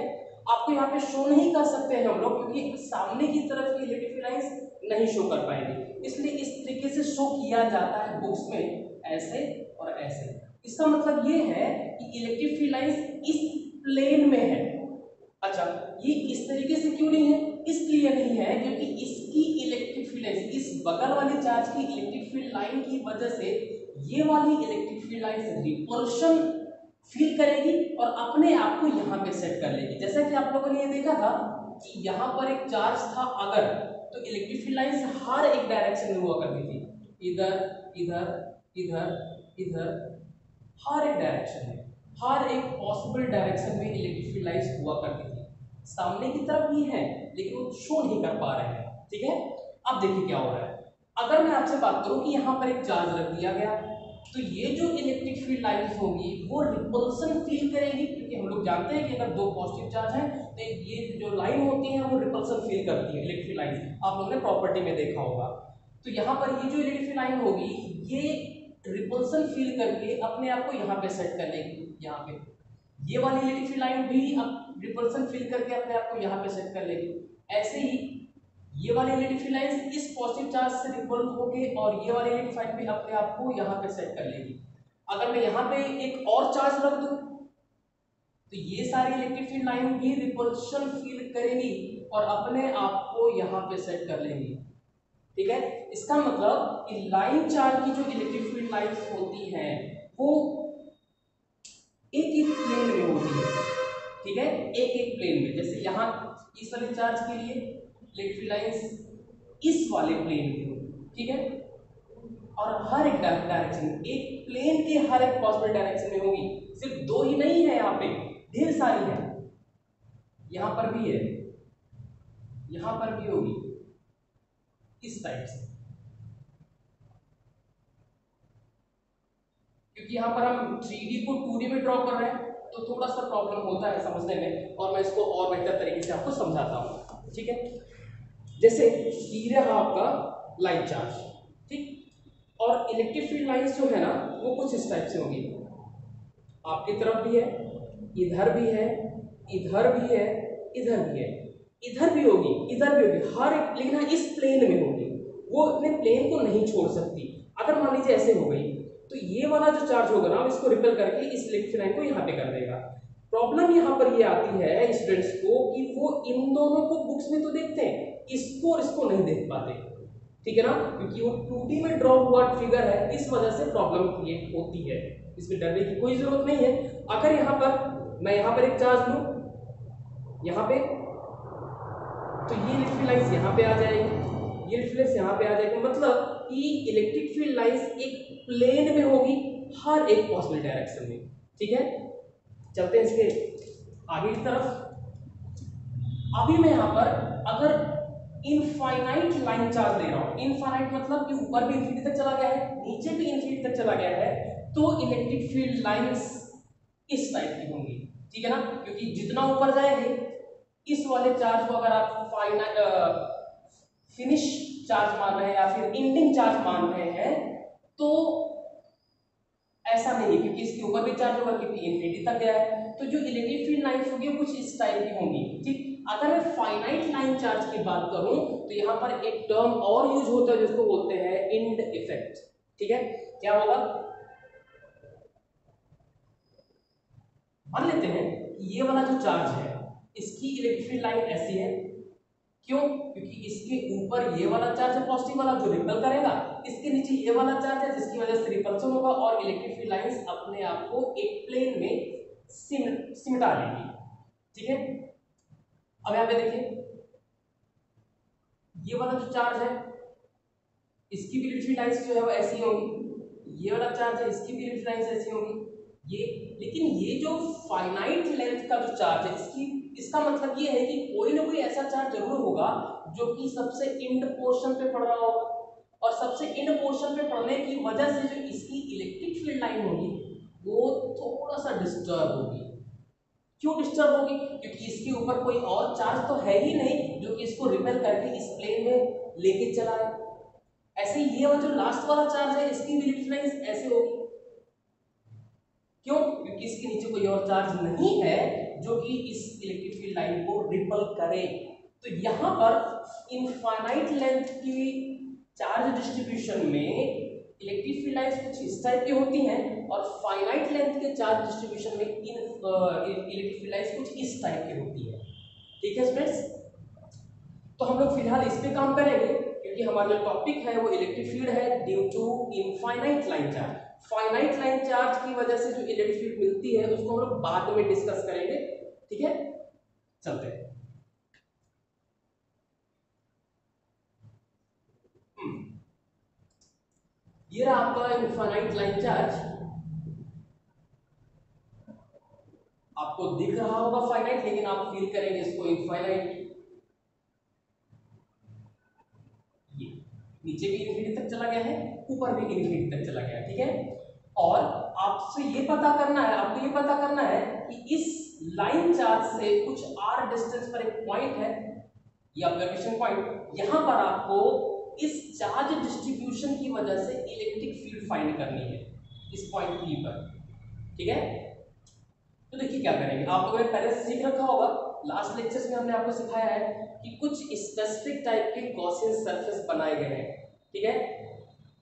आपको यहाँ पे शो नहीं कर सकते हैं हम लोग क्योंकि सामने की तरफ की इलेक्ट्रिक फील्ड लाइंस नहीं शो कर पाएंगे, इसलिए इस तरीके से शो किया जाता है बुक्स में, ऐसे और ऐसे। इसका मतलब ये है कि इलेक्ट्रिक फील्ड लाइंस इस प्लेन में है। अच्छा, ये इस तरीके से क्यों नहीं है? इसलिए नहीं है क्योंकि इसकी इलेक्ट्रिक फील्ड लाइन, इस बगल वाली चार्ज की इलेक्ट्रिक फील्ड लाइन की वजह से ये वाली इलेक्ट्रिक फील्ड लाइन से रिपल्शन फील करेगी और अपने आप को यहाँ पे सेट कर लेगी। जैसा कि आप लोगों ने ये देखा था कि यहाँ पर एक चार्ज था अगर, तो इलेक्ट्रिक फील्ड लाइन हर एक डायरेक्शन में हुआ करती थी, इधर इधर इधर इधर, हर एक डायरेक्शन में, हर एक पॉसिबल डायरेक्शन में इलेक्ट्रिक फील्ड लाइंस हुआ करती थी। सामने की तरफ भी है लेकिन वो शो नहीं कर पा रहे हैं, ठीक है। अब देखिए क्या हो रहा है, अगर मैं आपसे बात करूं कि यहाँ पर एक चार्ज रख दिया गया, तो ये जो इलेक्ट्रिक फील्ड लाइंस होगी वो रिपल्सन फील करेगी, क्योंकि हम लोग जानते हैं कि अगर दो पॉजिटिव चार्ज है तो ये जो लाइन होती है वो रिपल्सन फील करती है, इलेक्ट्रिक लाइन, आप लोगों ने प्रॉपर्टी में देखा होगा। तो यहाँ पर ये जो इलेक्ट्रिक लाइन होगी ये रिपल्सन फील करके अपने आप को यहाँ पे सेट कर लेगी, यहाँ पे ये वाली इलेक्ट्रिक फील्ड लाइन भी अब रिपल्सन फील करके अपने आप को यहाँ पे सेट कर लेगी। ऐसे ही ये वाली इलेक्ट्रिक फील्ड लाइन इस पॉजिटिव चार्ज से रिपल होके और ये वाली इलेक्ट्रिक लाइन भी अपने आप को यहाँ पे सेट कर लेगी। अगर मैं यहाँ पे एक और चार्ज रख दूं तो ये सारी इलेक्ट्रिक फील्ड लाइन भी रिपल्शन फील करेगी और अपने आप को यहाँ पे सेट कर लेंगी, ठीक है। इसका मतलब कि लाइन चार्ज की जो इलेक्ट्रिक फील्ड लाइंस होती हैं वो एक एक प्लेन में होती है, ठीक है, एक एक प्लेन में। जैसे यहाँ इस वाले चार्ज के लिए इलेक्ट्रिक फील्ड लाइंस इस वाले प्लेन में होगी, ठीक है, और हर एक डायरेक्शन, एक प्लेन के हर एक पॉसिबल डायरेक्शन में होगी। सिर्फ दो ही नहीं है, यहाँ पे ढेर सारी है, यहाँ पर भी है, यहाँ पर भी होगी इस टाइप से, क्योंकि यहाँ पर हम 3D को 2D में ड्रॉ कर रहे हैं तो थोड़ा सा प्रॉब्लम होता है समझने में, और मैं इसको और बेहतर तरीके से आपको समझाता हूँ, ठीक है। जैसे ये रहा आपका लाइन चार्ज, ठीक, और इलेक्ट्रिक फील्ड लाइंस जो है ना वो कुछ इस टाइप से होगी, आपकी तरफ भी है, इधर भी है, इधर भी है, इधर भी है, इधर भी होगी, इधर भी होगी, हर एक, लेकिन इस प्लेन में होगी, वो अपने प्लेन को नहीं छोड़ सकती। अगर मान लीजिए ऐसे हो गई तो ये वाला जो चार्ज होगा ना इसको रिपेल करके इस इलेक्ट्रिक लाइन को यहाँ पे कर देगा। प्रॉब्लम यहाँ पर ये आती है स्टूडेंट्स को कि वो इन दोनों को बुक्स में तो देखते हैं, इसको और इसको नहीं देख पाते, ठीक है ना, क्योंकि वो 2D में ड्रॉ हुआ फिगर है, इस वजह से प्रॉब्लम क्रिएट होती है। इसमें डरने की कोई जरूरत नहीं है। अगर यहाँ पर मैं यहाँ पर एक चार्ज लूँ यहाँ पे, तो ये इलेक्ट्रिक लाइंस यहाँ पे आ जाएगी, ये रिफ्लेक्स यहाँ पे आ जाएगा, मतलब कि इलेक्ट्रिक फील्ड लाइंस एक प्लेन में होगी हर एक पॉसिबल डायरेक्शन में, ठीक है। चलते हैं इसके आगे की तरफ। अभी मैं यहाँ पर अगर इनफाइनाइट लाइन चार्ज ले रहा हूँ, इनफाइनाइट मतलब कि ऊपर भी इंफिनिटी तक चला गया है, नीचे भी इंफिनिटी तक चला गया है, तो इलेक्ट्रिक फील्ड लाइंस इस टाइप की होंगी, ठीक है ना, क्योंकि जितना ऊपर जाएंगे इस वाले चार्ज को अगर आप फिनिश चार्ज मान रहे हैं या फिर एंडिंग चार्ज मान रहे हैं तो ऐसा नहीं है, क्योंकि इसके ऊपर भी चार्ज होगा क्योंकि इंफिनिटी तक गया है। तो जो इलेक्ट्रिक फील्ड लाइंस होगी कुछ इस टाइप की होंगी, ठीक। अगर मैं फाइनाइट लाइन चार्ज की बात करूं तो यहाँ पर एक टर्म और यूज होता है जिसको बोलते हैं एंड इफेक्ट, ठीक है। क्या होगा, मान लेते हैं ये वाला जो चार्ज है इसकी इलेक्ट्रिक फील्ड लाइन ऐसी है, क्यों, क्योंकि इसके ऊपर ये वाला चार्ज है पॉजिटिव वाला जो रिपेल करेगा, इसके नीचे ये वाला चार्ज है जिसकी वजह से रिपल्सन होगा और इलेक्ट्रिक फील्ड लाइंस अपने आप को एक प्लेन में सिमटा लेगी, ठीक है। अब यहाँ पे देखिए ये वाला जो चार्ज है इसकी भी इलेक्ट्रिक फील्ड लाइंस जो है वो ऐसी होगी, ये वाला चार्ज है इसकी भी यूनिट लाइंस ऐसी होगी ये। लेकिन ये जो फाइनाइट लेंथ का जो चार्ज है इसका मतलब ये है कि कोई ना कोई ऐसा चार्ज जरूर होगा जो कि सबसे इंड पोर्शन पे पड़ रहा होगा, और सबसे इंड पोर्शन पे पड़ने की वजह से जो इसकी इलेक्ट्रिक फील्ड लाइन होगी वो थोड़ा सा डिस्टर्ब होगी। क्यों डिस्टर्ब होगी? क्योंकि इसके ऊपर कोई और चार्ज तो है ही नहीं जो कि इसको रिपेल करके इस प्लेन में लेके चला है। ऐसे ये वाला जो लास्ट वाला चार्ज है इसकी यूनिट लाइंस ऐसे होगी। क्यों? क्योंकि इसके नीचे कोई और चार्ज नहीं है जो कि इस इलेक्ट्रिक फील्ड लाइन को रिपेल करे। तो यहां पर इनफाइनाइट लेंथ की चार्ज डिस्ट्रीब्यूशन में इलेक्ट्रिक फील्ड लाइंस कुछ इस टाइप की होती हैं और फाइनाइट लेंथ के चार्ज डिस्ट्रीब्यूशन में इलेक्ट्रिक फील्ड लाइंस कुछ इस टाइप की होती है। ठीक है स्टूडेंट्स, तो हम लोग फिलहाल इस पे काम करेंगे क्योंकि हमारा जो टॉपिक है वो इलेक्ट्रिक फील्ड है due to infinite line charge. Finite line charge की वजह से जो इलेक्ट्रिक फील्ड मिलती है उसको हम लोग बाद में डिस्कस करेंगे। ठीक है, चलते हैं। ये रहा आपका इनफाइनाइट लाइन चार्ज, आपको दिख रहा होगा फाइनाइट लेकिन आप फील करेंगे इसको इनफाइनाइट। ये नीचे भी इन्फिनिटी तक चला गया है, ऊपर भी इन्फिनिटी तक चला गया है। ठीक है, और आपसे ये पता करना है, आपको ये पता करना है कि इस लाइन चार्ज से कुछ r डिस्टेंस पर एक पॉइंट है, ये ऑब्जर्वेशन पॉइंट। यहां पर आपको इस चार्ज डिस्ट्रीब्यूशन की वजह से इलेक्ट्रिक फील्ड फाइंड करनी है इस पॉइंट P पर। ठीक है, तो देखिए क्या करेंगे। आप लोगों ने पहले से सीख रखा होगा, लास्ट लेक्चर्स में हमने आपको सिखाया है कि कुछ स्पेसिफिक टाइप के गॉसियन सरफेस बनाए गए हैं। ठीक है,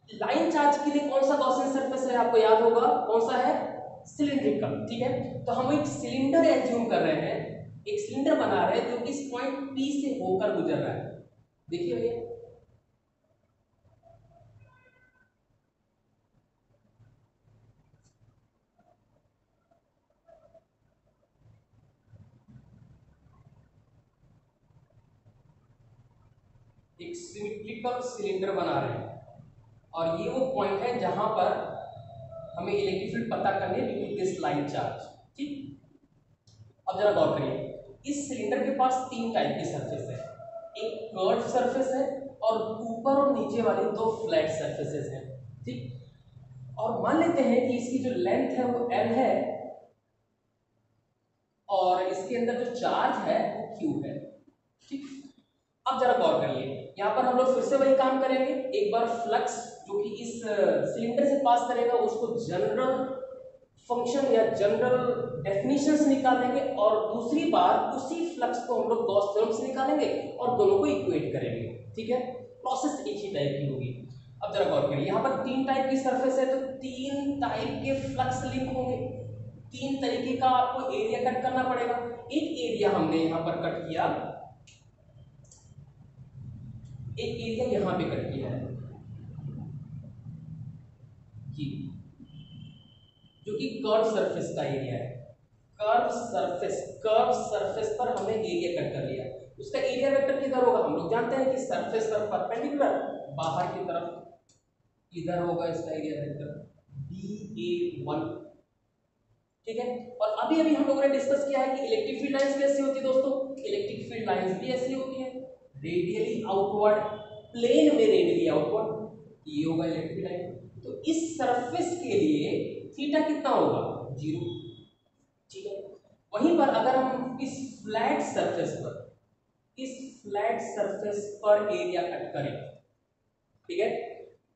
लाइन चार्ज के लिए कौन सा गॉसियन सरफेस है आपको याद होगा, कौन सा है? सिलिंड्रिकल। ठीक है, तो हम एक सिलेंडर एज्यूम कर रहे हैं, एक सिलेंडर बना रहे हैं जो इस पॉइंट P से होकर गुजर रहा है। देखिए भैया, एक सिमेट्रिकल सिलेंडर बना रहे हैं और ये वो पॉइंट है जहां पर हमें इलेक्ट्रिक फील्ड पता करनी है due to this line charge. ठीक, अब जरा गौर करिए, इस सिलेंडर के पास तीन टाइप की सरफेस है, एक कर्व सरफेस है और ऊपर और नीचे वाली दो फ्लैट सरफेसेस हैं। ठीक, और मान लेते हैं कि इसकी जो लेंथ है वो L है और इसके अंदर जो चार्ज है वो Q है। ठीक, अब जरा गौर करिए, यहाँ पर हम लोग फिर से वही काम करेंगे। एक बार फ्लक्स जो कि इस सिलेंडर से पास करेगा उसको जनरल फंक्शन या जनरल डेफिनेशन से निकालेंगे और दूसरी बार उसी फ्लक्स को हम लोग गॉस थ्योरम से निकालेंगे और दोनों को इक्वेट करेंगे। ठीक है, प्रोसेस एक ही टाइप की होगी। अब जरा गौर करिए, यहाँ पर तीन टाइप की सरफेस है तो तीन टाइप के फ्लक्स लिंक होंगे, तीन तरीके का आपको एरिया कट करना पड़ेगा। एक एरिया हमने यहाँ पर कट किया, एक एरिया यहां पे कट किया है कि जो कि कर्व सरफेस का एरिया है। कर्व सरफेस पर हमने एरिया कट कर लिया। उसका एरिया वेक्टर किधर होगा? हम लोग जानते हैं कि सरफेस पर परपेंडिकुलर बाहर की तरफ इधर होगा इसका एरिया वेक्टर dA1। ठीक है, और अभी अभी हम लोगों ने डिस्कस किया है कि इलेक्ट्रिक फील्ड लाइंस भी ऐसी होती है दोस्तों, इलेक्ट्रिक फील्ड लाइंस भी ऐसी होती है, रेडियली आउटवर्ड, प्लेन में रेडियली आउटवर्ड, ये होगा इलेक्ट्रिक लाइन। तो इस सरफेस के लिए थीटा कितना होगा? 0। ठीक है, वहीं पर अगर हम इस फ्लैट सरफेस पर एरिया कट करें, ठीक है,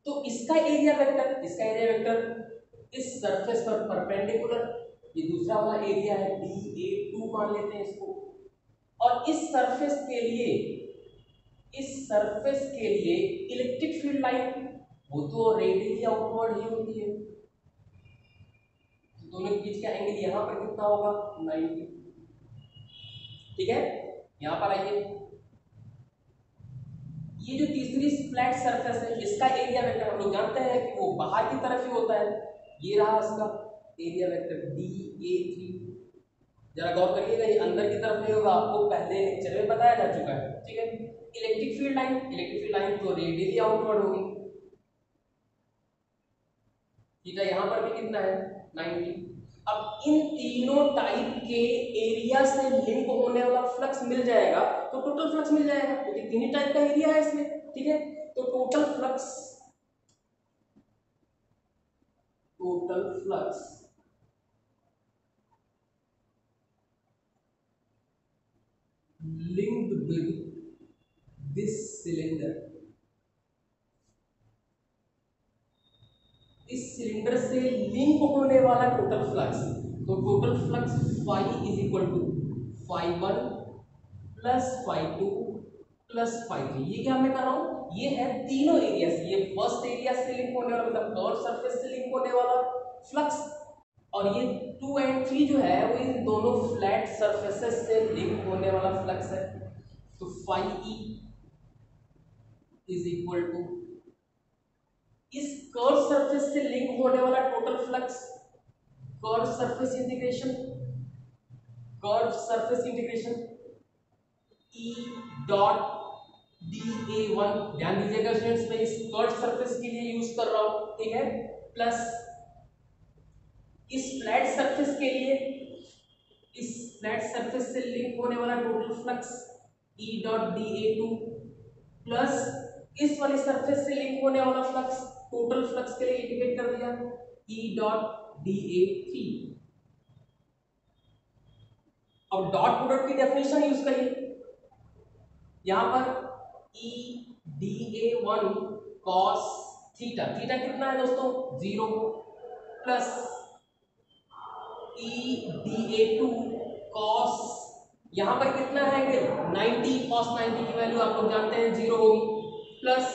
तो इसका एरिया वेक्टर इस सरफेस पर परपेंडिकुलर, ये दूसरा वाला एरिया है dA2 मान लेते हैं इसको, और इस सरफेस के लिए इलेक्ट्रिक फील्ड लाइन वो तो रेडियली आउटवर्ड ही होती है, तो दोनों के बीच का एंगल यहां पर कितना होगा? 90। ठीक है, यहां पर आइए, ये जो तीसरी फ्लैट सरफेस है इसका एरिया वेक्टर हम लोग जानते हैं कि वो बाहर की तरफ ही होता है, ये रहा इसका एरिया वेक्टर dA3। जरा गौर करिएगा, ये अंदर की तरफ नहीं होगा, आपको पहले लेक्चर में बताया जा चुका है। ठीक है, इलेक्ट्रिक फील्ड लाइन तो रेडियली आउटवर्ड होगी, थीटा यहाँ पर भी कितना है 90। अब इन तीनों टाइप के एरिया से लिंक होने वाला फ्लक्स मिल जाएगा तो टोटल फ्लक्स मिल जाएगा, क्योंकि तीन ही टाइप का एरिया है इसमें। ठीक है, तो total flux linked with this cylinder, इस सिलेंडर से लिंक होने वाला टोटल फ्लक्स, तो total flux phi is equal to phi one plus phi two plus phi three. ये क्या मैं कर रहा हूं, ये है तीनों एरिया से, ये फर्स्ट एरिया से लिंक होने वाला मतलब कर्व सरफेस से लिंक होने वाला फ्लक्स, और ये 2 एंड 3 जो है वो इन दोनों फ्लैट सरफेसेस से लिंक होने वाला फ्लक्स है। तो phi E is equal to इस कर्व सरफेस से लिंक होने वाला total flux, curve surface integration E dot d A one, ध्यान दीजिएगा स्टूडेंट्स, मैं इस कर्व सरफेस के लिए यूज कर रहा हूं, ठीक है, प्लस इस फ्लैट सरफेस के लिए, इस फ्लैट सरफेस से लिंक होने वाला total flux E dot d A two, plus इस वाली सरफेस से लिंक होने वाला फ्लक्स, टोटल फ्लक्स के लिए इंडिकेट कर दिया E dot d A three. अब डॉट प्रोडक्ट की डेफिनेशन यूज करिए, यहां पर E d A one cos theta, theta कितना है दोस्तों 0, plus E d A two cos, यहां पर कितना है एंगल 90, कॉस 90 की वैल्यू आप लोग जानते हैं 0 होगी, plus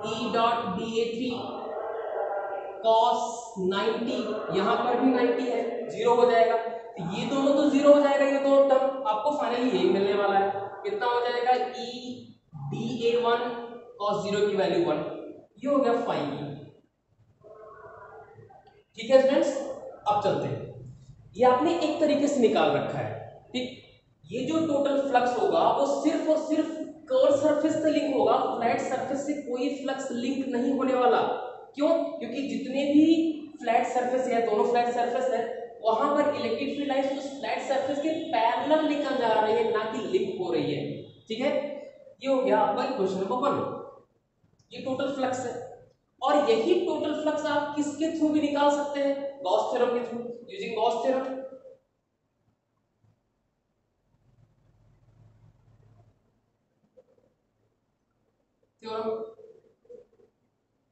E dot d A three cos 90, यहां पर भी 90 है 0 हो जाएगा, तो ये दोनों तो 0 हो जाएगा, ये दोनों टर्म आपको फाइनली यही मिलने वाला है, कितना हो जाएगा ई डी ए वन कॉस 0 की वैल्यू 1, ये हो गया फाइव। ठीक है स्टूडेंट्स, अब चलते हैं, ये आपने एक तरीके से निकाल रखा है, ठीक, ये जो टोटल फ्लक्स होगा वो सिर्फ और सिर्फ कर्व सरफेस से लिंक होगा, फ्लैट सरफेस से कोई फ्लक्स लिंक नहीं होने वाला। क्यों, क्योंकि जितने भी फ्लैट सरफेस है, दोनों फ्लैट सरफेस है, वहां पर इलेक्ट्रिक फील्ड लाइंस उस फ्लैट सरफेस के पैरेलल निकल जा रही है, ना कि लिंक हो रही है। ठीक है, ये हो गया आपका क्वेश्चन नंबर 1, ये टोटल फ्लक्स है, और यही टोटल फ्लक्स आप किसके थ्रू भी निकाल सकते हैं, गॉस थ्योरम के through, using Gauss theorem.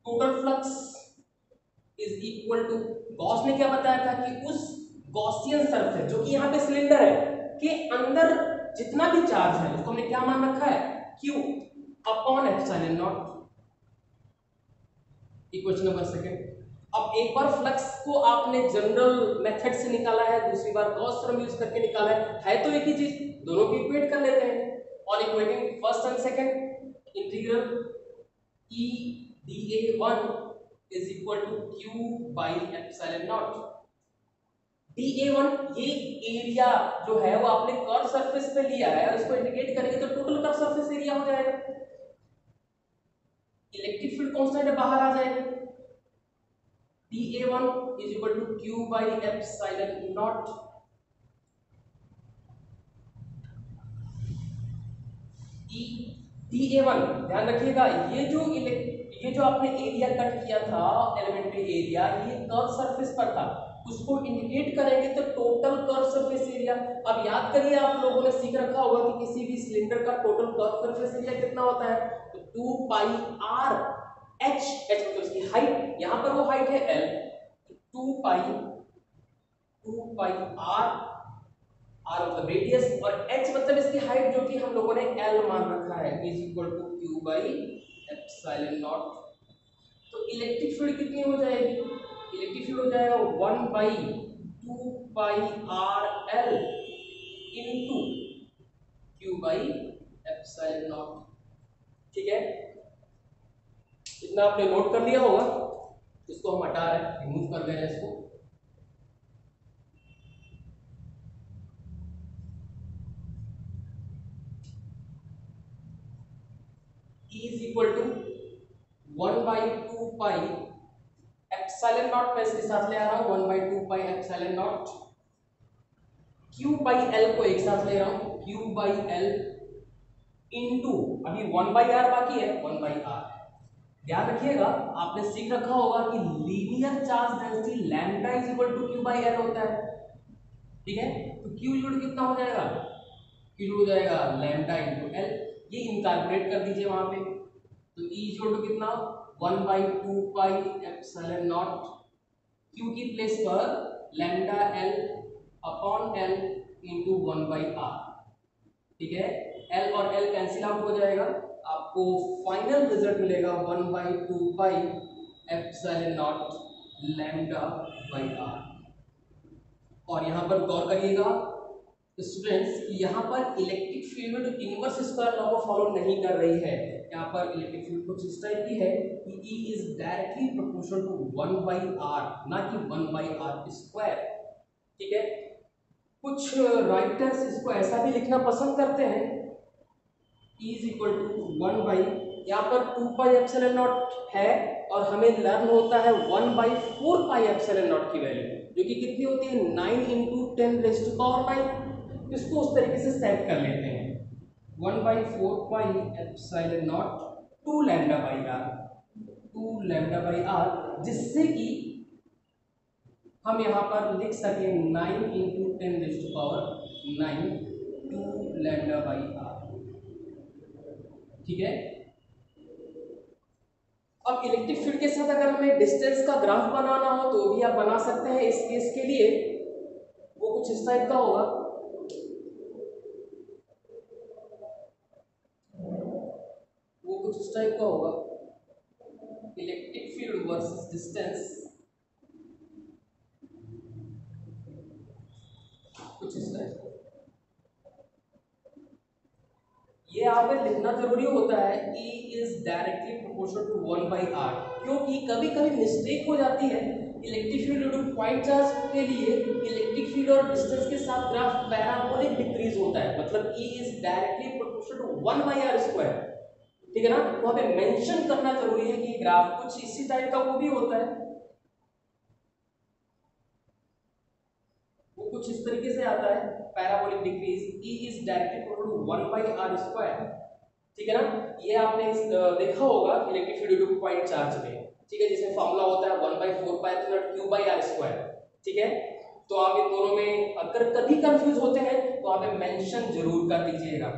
Total flux is equal to, Gauss ने क्या बताया था कि उस गॉसियन सरफेस जो कि यहाँ पे सिलेंडर है के अंदर जितना भी चार्ज है उसको हमने क्या मान रखा है Q upon epsilon not. Equation number second, अब एक बार फ्लक्स को आपने जनरल मेथड से निकाला है, दूसरी बार गॉस थ्योरम यूज करके निकाला है तो एक ही चीज, दोनों को इक्वेट कर लेते हैं, और equating first and second, integral E dA1 is equal to Q by epsilon naught। dA1 ये एरिया जो है वो आपने कर्व सरफेस पे लिया है, उसको इंडिकेट करेंगे तो टोटल कर्व सरफेस एरिया हो जाएगा, इलेक्ट्रिक फील्ड कांस्टेंट है बाहर आ जाएगा, dA1 is equal to Q by epsilon naught। E dA1 ध्यान रखिएगा, ये जो आपने एरिया कट किया था एलिमेंट्री एरिया, ये कर्व सरफेस पर था, उसको इंडिकेट करेंगे तो टोटल कर्व सरफेस एरिया। अब याद करिए, आप लोगों ने सीख रखा होगा कि किसी भी सिलेंडर का टोटल कर्व सरफेस एरिया कितना होता है, तो 2 पाई आर एच, एच मतलब इसकी हाइट, यहां पर वो हाइट है एल, 2 पाई आर, आर मतलब रेडियस, और एच मतलब इसकी हाइट जो कि हम लोगों ने एल मान रखा है, is equal to Q by epsilon naught. तो इलेक्ट्रिक फील्ड कितनी हो जाएगी, इलेक्ट्रिक फील्ड हो जाएगा 1 by 2 pi R L into Q by epsilon naught. ठीक है, इतना आपने नोट कर लिया होगा, इसको हम हटा रहे हैं, रिमूव कर दे रहे हैं इसको। E is equal to 1 by 2 pi epsilon not मैं इसके साथ ले आ रहा हूँ 1/2 pi epsilon not, Q by L को एक साथ ले रहा हूँ क्यू बाई एल इंटू अभी 1/r बाकी है 1/r। ध्यान रखिएगा आपने सीख रखा होगा कि linear charge density lambda is equal to Q by L होता है, ठीक है। तो क्यू इक्वल कितना हो जाएगा, क्यू हो जाएगा लैम्डा इंटू एल, ये इनकैलकुलेट कर दीजिए वहां पे। तो ई इक्वल टू कितना 1/2 पाई एप्सिलॉन नॉट, क्यू की प्लेस पर lambda L upon L into 1/r, ठीक है। एल और एल कैंसिल आउट हो जाएगा, आपको फाइनल रिजल्ट मिलेगा 1/2 pi epsilon naught lambda by R. और यहाँ पर गौर करिएगा स्टूडेंट्स कि यहाँ पर electric field inverse square law को फॉलो नहीं कर रही है। यहाँ पर इलेक्ट्रिक फील्ड कुछ इस टाइप की है कि E is directly proportional to 1/r, ना कि 1/r स्क्वायर, ठीक है। कुछ राइटर्स इसको ऐसा भी लिखना पसंद करते हैं E इज इक्वल टू 1 यहाँ पर 2 पाई एप्सिलॉन नॉट है और हमें लर्न होता है 1/4 पाई एप्सिलॉन नॉट की वैल्यू, जो कि कितनी होती है 9 इंटू 10⁹9। इसको उस तरीके से सेट कर लेते हैं 1/4 pi epsilon naught 2 lambda by R, 2 lambda by R, जिससे कि हम यहाँ पर लिख सके 9 इंटू 10⁹9 2 लैम्डा बाई आर, ठीक है। अब इलेक्ट्रिक फील्ड के साथ अगर हमें डिस्टेंस का ग्राफ बनाना हो तो भी आप बना सकते हैं। इस केस के लिए वो कुछ इस टाइप का होगा, वो कुछ इस टाइप का होगा, इलेक्ट्रिक फील्ड वर्सेस डिस्टेंस, कुछ इस टाइप का। ये आप लिखना जरूरी होता है E is directly proportional to 1/r, क्योंकि कभी कभी मिस्टेक हो जाती है electric field due to point charge के लिए इलेक्ट्रिक फील्ड और डिस्टेंस के साथ ग्राफ पैराबोलिक डिक्रीज होता है, मतलब E is directly proportional to 1/r square, ठीक है ना। तो हमें मेंशन करना जरूरी है कि ग्राफ कुछ इसी टाइप का वो भी होता है, वो कुछ इस तरीके से आता है parabolic decrease E is directly proportional to 1/r square, ठीक है ना। ये आपने देखा होगा electric field due to point charge में, ठीक है, जिसमें फॉर्मूला होता है 1/4 pi epsilon Q by are square, ठीक है। तो आप इन दोनों में अगर कभी कंफ्यूज होते हैं तो आप मेंशन जरूर कर दीजिएगा।